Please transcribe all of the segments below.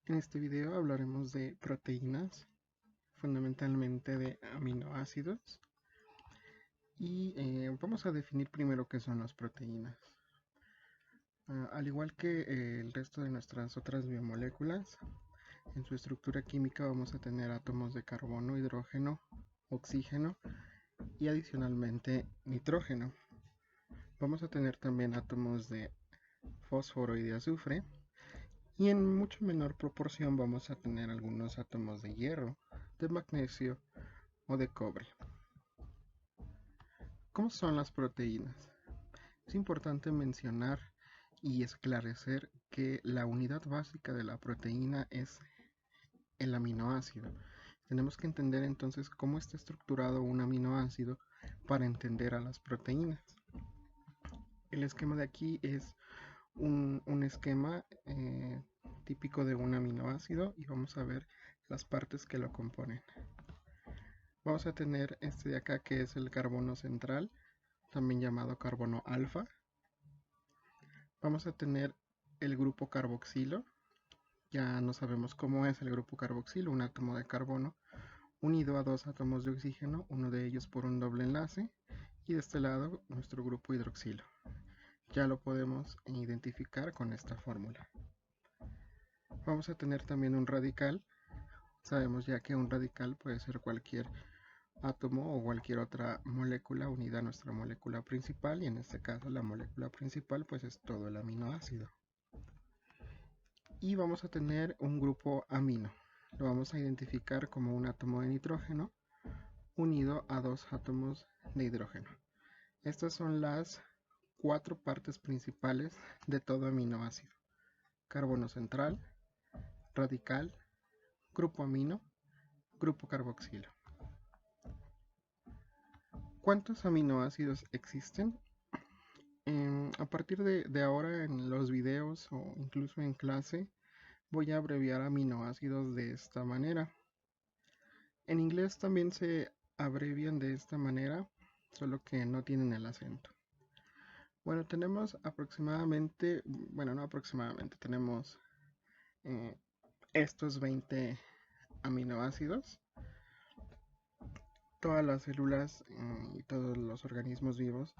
En este video hablaremos de proteínas, fundamentalmente de aminoácidos, y vamos a definir primero qué son las proteínas. Al igual que el resto de nuestras otras biomoléculas, en su estructura química vamos a tener átomos de carbono, hidrógeno, oxígeno y adicionalmente nitrógeno. Vamos a tener también átomos de fósforo y de azufre, y en mucho menor proporción vamos a tener algunos átomos de hierro, de magnesio o de cobre. ¿Cómo son las proteínas? Es importante mencionar y esclarecer que la unidad básica de la proteína es el aminoácido. Tenemos que entender entonces cómo está estructurado un aminoácido para entender a las proteínas. El esquema de aquí es un esquema típico de un aminoácido y vamos a ver las partes que lo componen. Vamos a tener este de acá que es el carbono central, también llamado carbono alfa. Vamos a tener el grupo carboxilo. Ya no sabemos cómo es el grupo carboxilo, un átomo de carbono unido a dos átomos de oxígeno, uno de ellos por un doble enlace, y de este lado nuestro grupo hidroxilo. Ya lo podemos identificar con esta fórmula. Vamos a tener también un radical. Sabemos ya que un radical puede ser cualquier átomo o cualquier otra molécula unida a nuestra molécula principal, y en este caso la molécula principal pues es todo el aminoácido. Y vamos a tener un grupo amino. Lo vamos a identificar como un átomo de nitrógeno unido a dos átomos de hidrógeno. Estas son las cuatro partes principales de todo aminoácido: carbono central, radical, grupo amino, grupo carboxilo. ¿Cuántos aminoácidos existen? A partir de ahora en los videos o incluso en clase voy a abreviar aminoácidos de esta manera. En inglés también se abrevian de esta manera, solo que no tienen el acento. Bueno, tenemos aproximadamente, bueno, no aproximadamente, tenemos estos 20 aminoácidos. Todas las células y todos los organismos vivos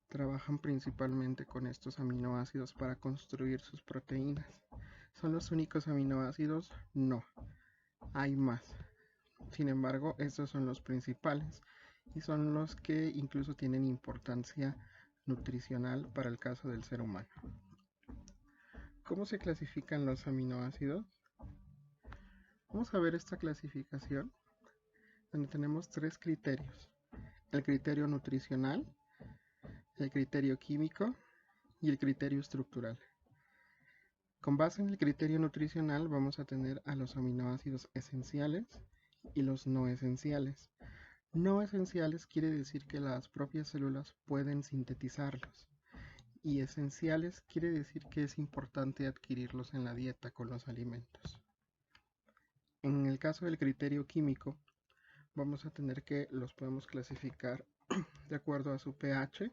trabajan principalmente con estos aminoácidos para construir sus proteínas. ¿Son los únicos aminoácidos? No, hay más. Sin embargo, estos son los principales y son los que incluso tienen importancia nutricional para el caso del ser humano. ¿Cómo se clasifican los aminoácidos? Vamos a ver esta clasificación donde tenemos tres criterios: el criterio nutricional, el criterio químico y el criterio estructural. Con base en el criterio nutricional vamos a tener a los aminoácidos esenciales y los no esenciales. No esenciales quiere decir que las propias células pueden sintetizarlos, y esenciales quiere decir que es importante adquirirlos en la dieta con los alimentos. En el caso del criterio químico, vamos a tener que los podemos clasificar de acuerdo a su pH,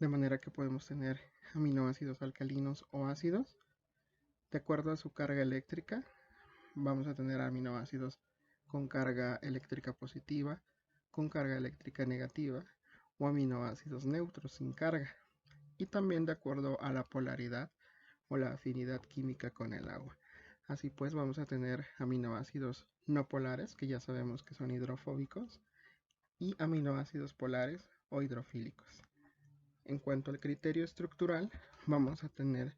de manera que podemos tener aminoácidos alcalinos o ácidos. De acuerdo a su carga eléctrica, vamos a tener aminoácidos con carga eléctrica positiva, con carga eléctrica negativa, o aminoácidos neutros sin carga. Y también de acuerdo a la polaridad o la afinidad química con el agua. Así pues, vamos a tener aminoácidos no polares, que ya sabemos que son hidrofóbicos, y aminoácidos polares o hidrofílicos. En cuanto al criterio estructural, vamos a tener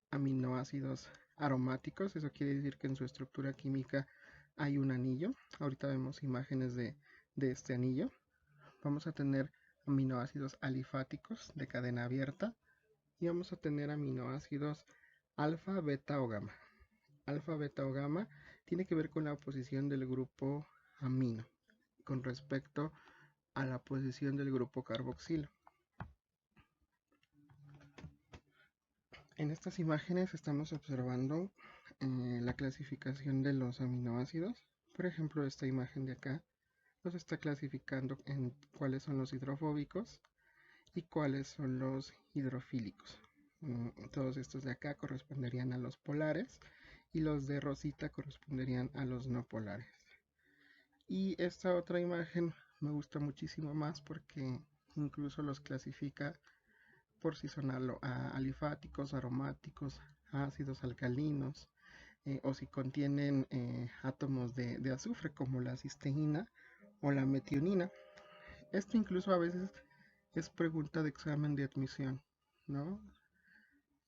aminoácidos aromáticos. Eso quiere decir que en su estructura química hay un anillo. Ahorita vemos imágenes de este anillo. Vamos a tener aminoácidos alifáticos de cadena abierta, y vamos a tener aminoácidos alfa, beta o gamma. Alfa, beta o gamma tiene que ver con la posición del grupo amino con respecto a la posición del grupo carboxilo. En estas imágenes estamos observando la clasificación de los aminoácidos. Por ejemplo, esta imagen de acá nos está clasificando en cuáles son los hidrofóbicos y cuáles son los hidrofílicos. Todos estos de acá corresponderían a los polares y los de rosita corresponderían a los no polares. Y esta otra imagen me gusta muchísimo más porque incluso los clasifica por si son alifáticos, aromáticos, ácidos, alcalinos, o si contienen átomos de azufre como la cisteína o la metionina. Esto incluso a veces es pregunta de examen de admisión, ¿no?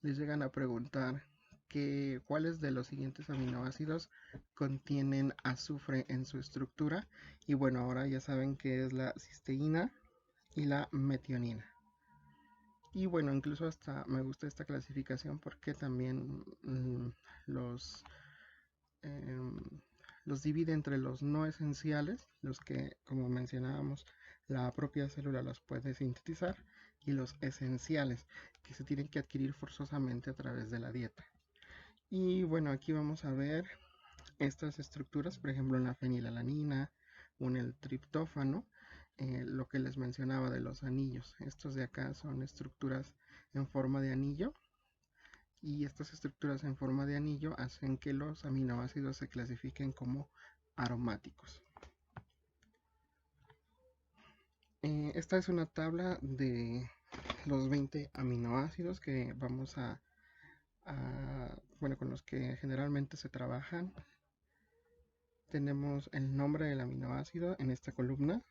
Les llegan a preguntar cuáles de los siguientes aminoácidos contienen azufre en su estructura, y bueno, ahora ya saben que es la cisteína y la metionina. Y bueno, incluso hasta me gusta esta clasificación porque también los, eh, los divide entre los no esenciales, los que, como mencionábamos, la propia célula los puede sintetizar, y los esenciales, que se tienen que adquirir forzosamente a través de la dieta. Y bueno, aquí vamos a ver estas estructuras, por ejemplo en la fenilalanina o en el triptófano, lo que les mencionaba de los anillos. Estos de acá son estructuras en forma de anillo, y estas estructuras en forma de anillo hacen que los aminoácidos se clasifiquen como aromáticos. Esta es una tabla de los 20 aminoácidos que vamos bueno, con los que generalmente se trabajan. Tenemos el nombre del aminoácido en esta columna,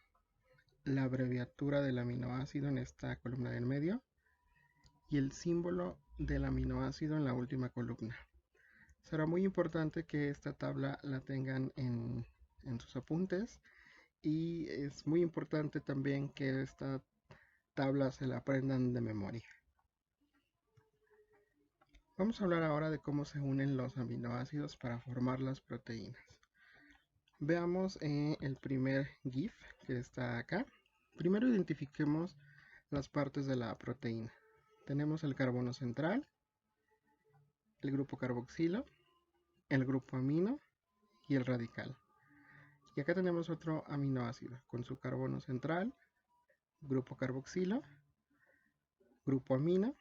la abreviatura del aminoácido en esta columna del medio y el símbolo del aminoácido en la última columna. Será muy importante que esta tabla la tengan en sus apuntes, y es muy importante también que esta tabla se la aprendan de memoria. Vamos a hablar ahora de cómo se unen los aminoácidos para formar las proteínas. Veamos el primer GIF que está acá. Primero identifiquemos las partes de la proteína. Tenemos el carbono central, el grupo carboxilo, el grupo amino y el radical. Y acá tenemos otro aminoácido con su carbono central, grupo carboxilo, grupo amino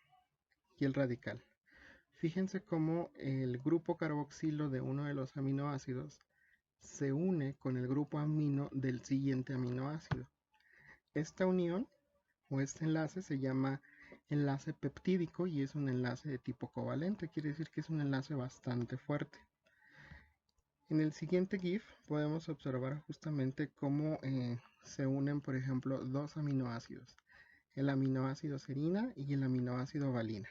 y el radical. Fíjense cómo el grupo carboxilo de uno de los aminoácidos se une con el grupo amino del siguiente aminoácido. Esta unión o este enlace se llama enlace peptídico y es un enlace de tipo covalente, quiere decir que es un enlace bastante fuerte. En el siguiente GIF podemos observar justamente cómo se unen, por ejemplo, dos aminoácidos, el aminoácido serina y el aminoácido valina.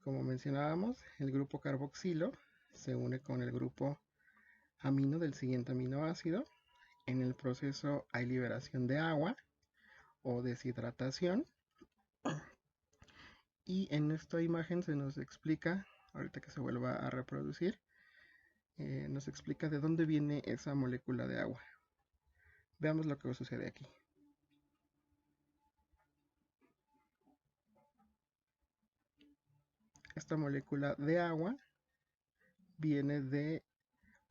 Como mencionábamos, el grupo carboxilo se une con el grupo amino del siguiente aminoácido. En el proceso hay liberación de agua o deshidratación. Y en esta imagen se nos explica, ahorita que se vuelva a reproducir, nos explica de dónde viene esa molécula de agua. Veamos lo que sucede aquí. Esta molécula de agua viene de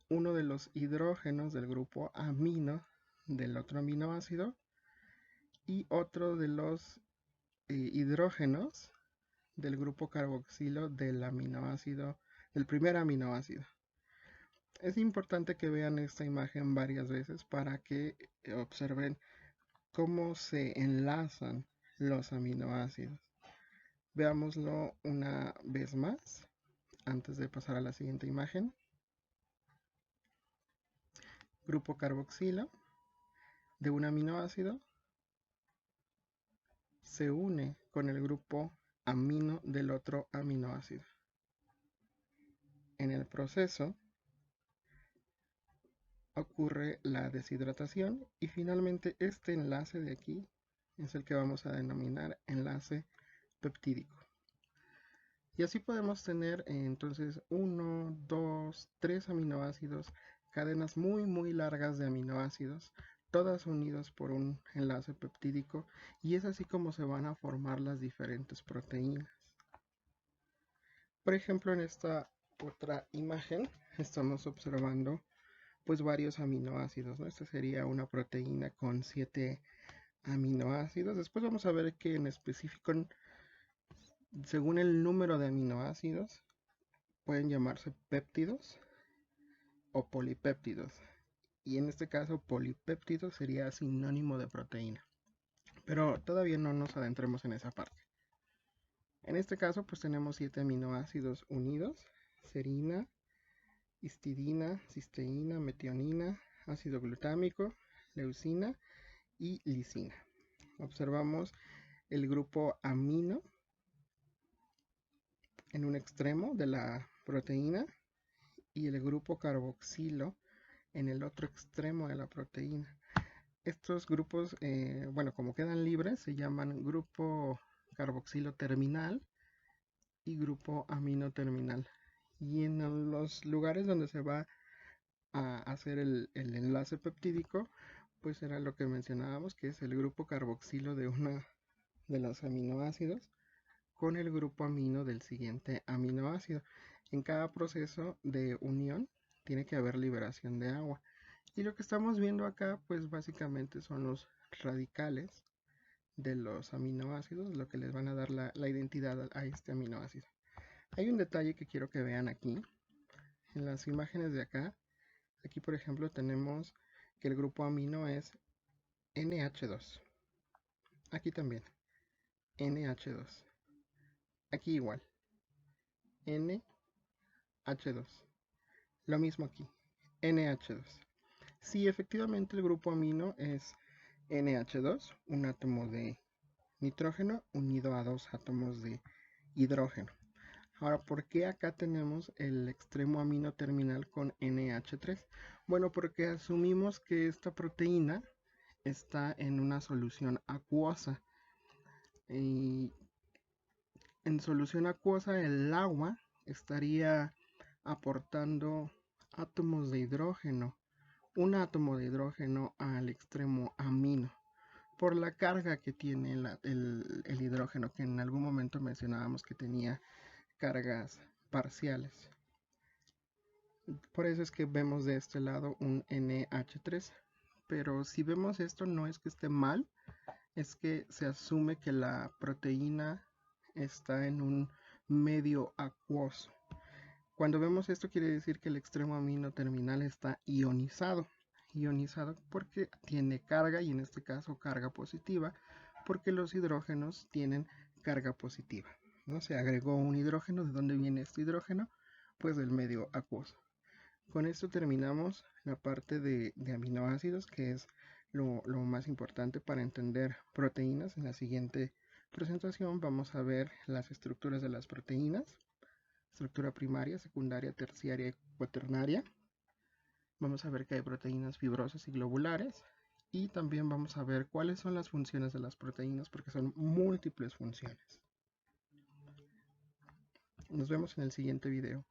uno de los hidrógenos del grupo amino del otro aminoácido y otro de los hidrógenos del grupo carboxilo del aminoácido, del primer aminoácido. Es importante que vean esta imagen varias veces para que observen cómo se enlazan los aminoácidos. Veámoslo una vez más antes de pasar a la siguiente imagen. Grupo carboxilo de un aminoácido se une con el grupo amino del otro aminoácido. En el proceso ocurre la deshidratación y finalmente este enlace de aquí es el que vamos a denominar enlace peptídico. Y así podemos tener entonces 1, 2, 3 aminoácidos, cadenas muy largas de aminoácidos, todas unidas por un enlace peptídico, y es así como se van a formar las diferentes proteínas. Por ejemplo, en esta otra imagen estamos observando pues varios aminoácidos, ¿no? Esta sería una proteína con 7 aminoácidos. Después vamos a ver que en específico, según el número de aminoácidos, pueden llamarse péptidos o polipéptidos. Y en este caso polipéptido sería sinónimo de proteína. Pero todavía no nos adentremos en esa parte. En este caso pues tenemos 7 aminoácidos unidos: serina, histidina, cisteína, metionina, ácido glutámico, leucina y lisina. Observamos el grupo amino en un extremo de la proteína y el grupo carboxilo en el otro extremo de la proteína. Estos grupos, bueno, como quedan libres, se llaman grupo carboxilo terminal y grupo amino terminal. Y en los lugares donde se va a hacer el enlace peptídico, pues era lo que mencionábamos, que es el grupo carboxilo de una de los aminoácidos con el grupo amino del siguiente aminoácido. En cada proceso de unión tiene que haber liberación de agua. Y lo que estamos viendo acá, pues básicamente son los radicales de los aminoácidos, lo que les van a dar la identidad a este aminoácido. Hay un detalle que quiero que vean aquí. En las imágenes de acá, aquí por ejemplo tenemos que el grupo amino es NH2. Aquí también, NH2. Aquí igual, NH2. Lo mismo aquí, NH2. Sí, efectivamente el grupo amino es NH2, un átomo de nitrógeno unido a 2 átomos de hidrógeno. Ahora, ¿por qué acá tenemos el extremo amino terminal con NH3? Bueno, porque asumimos que esta proteína está en una solución acuosa. Y en solución acuosa el agua estaría aportando átomos de hidrógeno, un átomo de hidrógeno al extremo amino, por la carga que tiene el hidrógeno, que en algún momento mencionábamos que tenía cargas parciales. Por eso es que vemos de este lado un NH3. Pero si vemos esto, no es que esté mal, es que se asume que la proteína está en un medio acuoso. Cuando vemos esto quiere decir que el extremo amino terminal está ionizado. Ionizado porque tiene carga, y en este caso carga positiva, porque los hidrógenos tienen carga positiva, ¿no? Se agregó un hidrógeno. ¿De dónde viene este hidrógeno? Pues del medio acuoso. Con esto terminamos la parte de aminoácidos, que es lo más importante para entender proteínas. En la siguiente presentación vamos a ver las estructuras de las proteínas: estructura primaria, secundaria, terciaria y cuaternaria. Vamos a ver que hay proteínas fibrosas y globulares, y también vamos a ver cuáles son las funciones de las proteínas, porque son múltiples funciones. Nos vemos en el siguiente video.